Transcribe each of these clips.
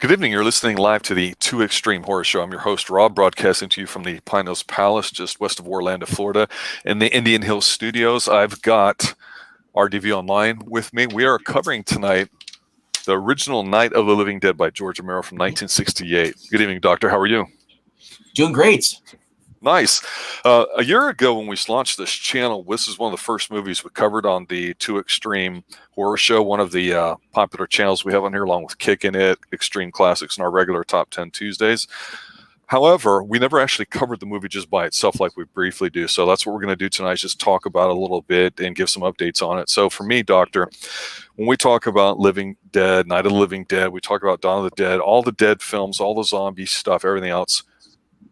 Good evening. You're listening live to the Too Extreme Horror Show. I'm your host, Rob, broadcasting to you from the Pine Hills Palace, just west of Orlando, Florida, in the Indian Hills Studios. I've got RDV Online with me. We are covering tonight the original Night of the Living Dead by George Romero from 1968. Good evening, Doctor. How are you? Doing great. Nice. A year ago when we launched this channel, this is one of the first movies we covered on the Too Extreme Horror Show, one of the popular channels we have on here, along with Kickin' It, Extreme Classics, and our regular Top 10 Tuesdays. However, we never actually covered the movie just by itself like we briefly do. So that's what we're going to do tonight, is just talk about it a little bit and give some updates on it. So for me, Doctor, when we talk about Living Dead, Night of the Living Dead, we talk about Dawn of the Dead, all the Dead films, all the zombie stuff, everything else.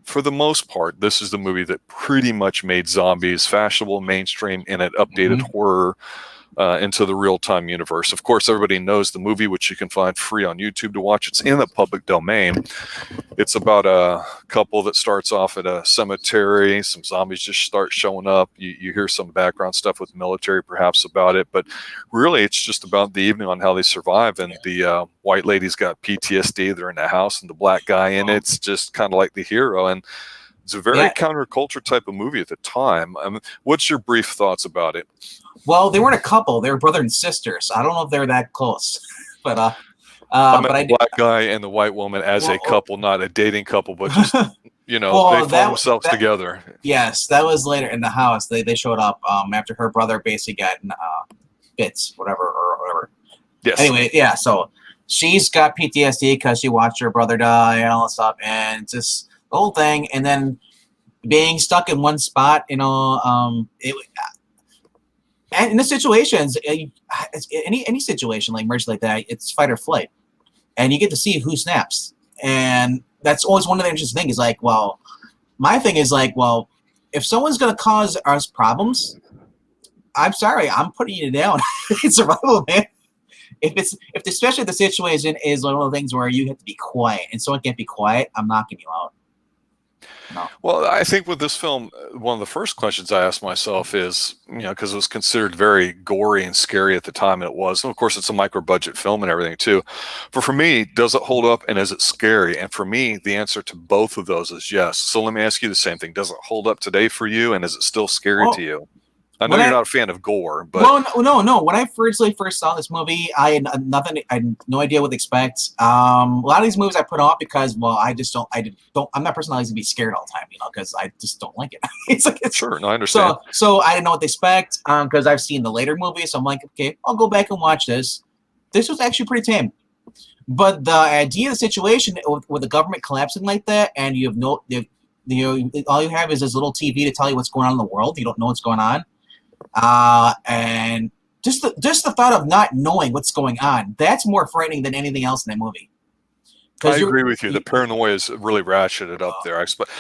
For the most part, this is the movie that pretty much made zombies fashionable, mainstream, and it updated horror into the real-time universe. Of course, everybody knows the movie, which you can find free on YouTube to watch. It's in the public domain. It's about a couple that starts off at a cemetery. Some zombies just start showing up. You hear some background stuff with the military perhaps about it, but really it's just about the evening on how they survive. And the white lady's got PTSD. They're in the house, and the black guy in it's just kind of like the hero. And it's a very counterculture type of movie at the time. What's your brief thoughts about it? Well, they weren't a couple; they were brother and sister. So I don't know if they're that close, but I meant the black guy and the white woman as a couple, not a dating couple, but just they found themselves together. Yes, that was later in the house. They showed up after her brother basically got bits, whatever. Yes. Anyway, yeah. So she's got PTSD because she watched her brother die and all that stuff, and just the whole thing, and then being stuck in one spot, and in the situations, any situation like emergency like that, it's fight or flight, and you get to see who snaps, and that's always one of the interesting things. Is like, well, my thing is like, well, if someone's gonna cause us problems, I'm sorry, I'm putting you down. It's survival, man. Especially if the situation is one of the things where you have to be quiet, and someone can't be quiet, I'm knocking you out. No. Well, I think with this film, one of the first questions I asked myself is, because it was considered very gory and scary at the time, and it was. And of course, it's a micro-budget film and everything too. But for me, does it hold up, and is it scary? And for me, the answer to both of those is yes. So let me ask you the same thing. Does it hold up today for you, and is it still scary to you? I know you're not a fan of gore, but no. When I first saw this movie, I had nothing. I had no idea what to expect. A lot of these movies I put off because, well, I'm not a person that likes to be scared all the time, because I just don't like it. Sure, no, I understand. So I didn't know what to expect because I've seen the later movies. So I'm like, okay, I'll go back and watch this. This was actually pretty tame, but the idea of the situation with the government collapsing like that, and you have all you have is this little TV to tell you what's going on in the world. You don't know what's going on. And just the thought of not knowing what's going on, that's more frightening than anything else in that movie. I agree with you. The paranoia is really ratcheted up there.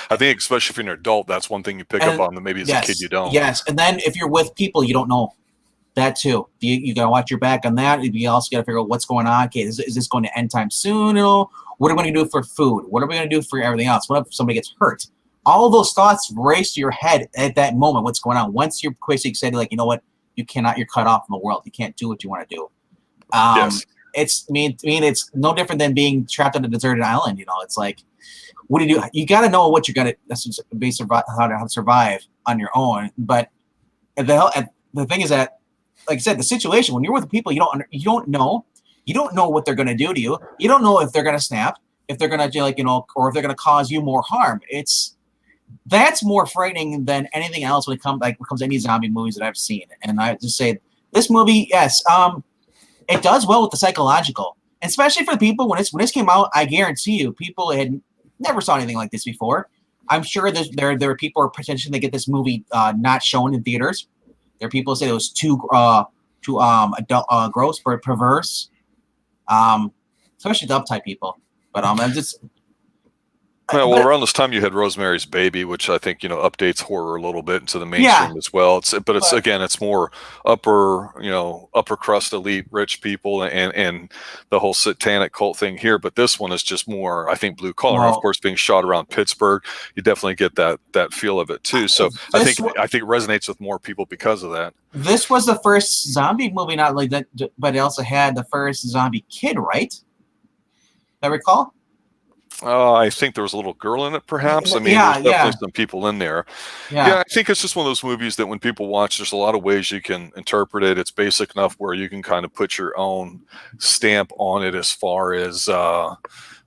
I think especially if you're an adult, that's one thing you pick up on that maybe as a kid you don't. Yes, and then if you're with people you don't know, that too. You got to watch your back on that. You also got to figure out what's going on. Okay, is this going to end time soon? What are we going to do for food? What are we going to do for everything else? What if somebody gets hurt? All of those thoughts race to your head at that moment. What's going on? Once you're basically said, like, you know what, you're cut off from the world. You can't do what you want to do. Yes. It's it's no different than being trapped on a deserted island. It's like, what do you do? You got to know what you're gonna how to survive on your own. But the thing is that, like I said, the situation when you're with people you don't know what they're gonna do to you. You don't know if they're gonna snap, if they're gonna or if they're gonna cause you more harm. That's more frightening than anything else when it comes to any zombie movies that I've seen. And I just say this movie, yes, it does well with the psychological, and especially for the people when this came out. I guarantee you, people had never saw anything like this before. I'm sure there are people who are potentially to get this movie not shown in theaters. There are people who say it was too adult, gross, perverse, especially the uptight people. But I'm just. Well, around this time you had Rosemary's Baby, which I think updates horror a little bit into the mainstream as well. It's more upper crust elite rich people and the whole satanic cult thing here. But this one is just more, I think, blue collar. Of course, being shot around Pittsburgh, you definitely get that feel of it too. So I think it resonates with more people because of that. This was the first zombie movie, not like that, but it also had the first zombie kid, right? I recall. I think there was a little girl in it, perhaps. I mean, Yeah, there's definitely yeah, some people in there. yeah. Yeah, I think it's just one of those movies that when people watch, there's a lot of ways you can interpret it. It's basic enough where you can kind of put your own stamp on it as far as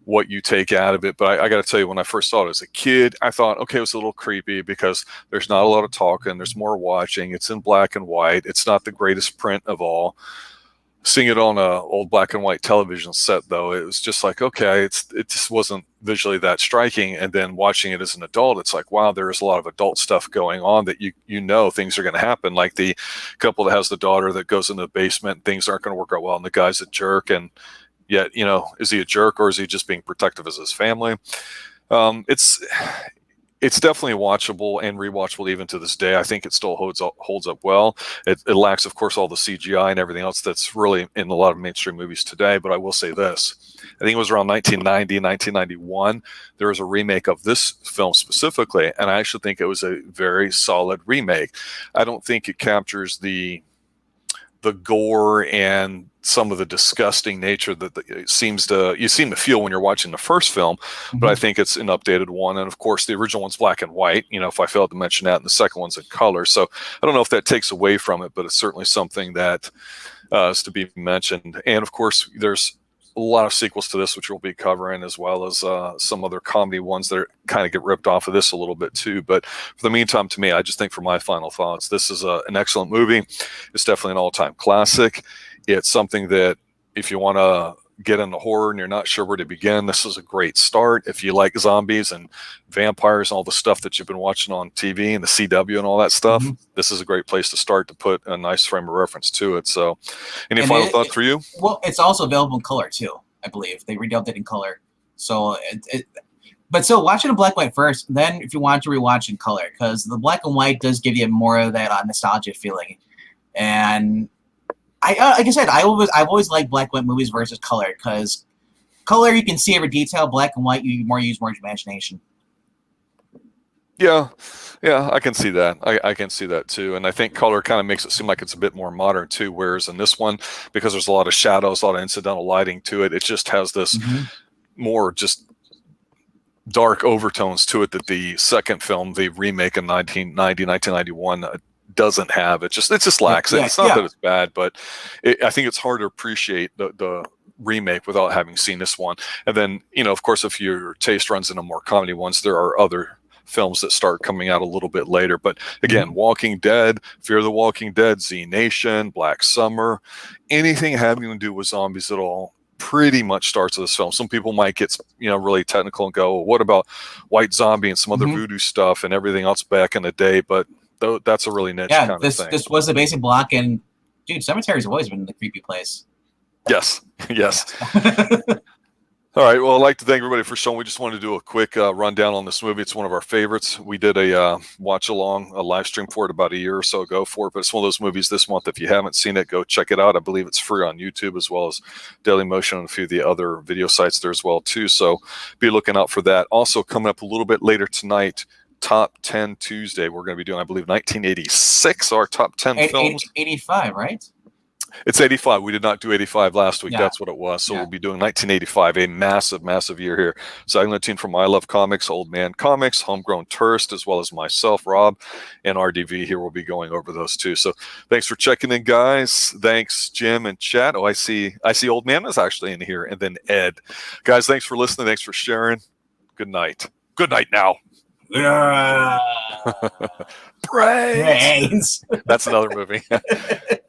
what you take out of it. But I got to tell you, when I first saw it as a kid, I thought, okay, it was a little creepy because there's not a lot of talking, there's more watching. It's in black and white. It's not the greatest print of all. Seeing it on a old black and white television set, though, it was just like, okay, it just wasn't visually that striking. And then watching it as an adult, it's like, wow, there is a lot of adult stuff going on that you know things are going to happen. Like the couple that has the daughter that goes in the basement, things aren't going to work out well, and the guy's a jerk. And yet, is he a jerk or is he just being protective of his family? It's definitely watchable and rewatchable even to this day. I think it still holds up well. It lacks, of course, all the CGI and everything else that's really in a lot of mainstream movies today. But I will say this. I think it was around 1990, 1991. There was a remake of this film specifically, and I actually think it was a very solid remake. I don't think it captures the gore and some of the disgusting nature that you seem to feel when you're watching the first film, but I think it's an updated one. And of course, the original one's black and white, if I failed to mention that, and the second one's in color. So I don't know if that takes away from it, but it's certainly something that is to be mentioned. And of course, there's a lot of sequels to this, which we'll be covering, as well as some other comedy ones that kind of get ripped off of this a little bit too. But for the meantime, to me, I just think for my final thoughts, this is an excellent movie. It's definitely an all-time classic. It's something that if you want to get into horror and you're not sure where to begin, this is a great start. If you like zombies and vampires and all the stuff that you've been watching on TV and the CW and all that stuff, this is a great place to start to put a nice frame of reference to it. So any final thoughts for you? Well, it's also available in color too, I believe. They redubbed it in color. So but still, watch it in black and white first. Then if you want to rewatch in color, because the black and white does give you more of that nostalgia feeling. And like I said, I've always liked black and white movies versus color, because color you can see every detail. Black and white you use more imagination. Yeah, I can see that. I can see that too. And I think color kind of makes it seem like it's a bit more modern too. Whereas in this one, because there's a lot of shadows, a lot of incidental lighting to it, it just has this more just dark overtones to it that the second film, the remake in 1991, doesn't have. It just lacks it. It's not that it's bad, but I think it's hard to appreciate the remake without having seen this one. And then, of course, if your taste runs into more comedy ones, there are other films that start coming out a little bit later. But again, Walking Dead, Fear the Walking Dead, Z Nation, Black Summer, anything having to do with zombies at all pretty much starts with this film. Some people might get really technical and go, well, what about White Zombie and some other voodoo stuff and everything else back in the day? But that's a really niche kind of thing. This was the basic block, and dude, cemeteries have always been the creepy place. Yes. All right. Well, I'd like to thank everybody for showing. We just wanted to do a quick rundown on this movie. It's one of our favorites. We did a watch along, a live stream for it about a year or so ago for it, but it's one of those movies this month. If you haven't seen it, go check it out. I believe it's free on YouTube as well as Daily Motion and a few of the other video sites there as well too. So be looking out for that. Also coming up a little bit later tonight, Top 10 Tuesday. We're going to be doing, I believe, 1986, our top 10 films. 85, right? It's 85. We did not do 85 last week. That's what it was. So we'll be doing 1985, a massive, massive year here. So I'm going to team from I Love Comics, Old Man Comics, Homegrown Tourist, as well as myself, Rob, and RDV here. We'll be going over those too. So thanks for checking in, guys. Thanks, Jim and chat. Oh, I see Old Man is actually in here, and then Ed. Guys, thanks for listening. Thanks for sharing. Good night. Good night now. Brains. Brains. That's another movie.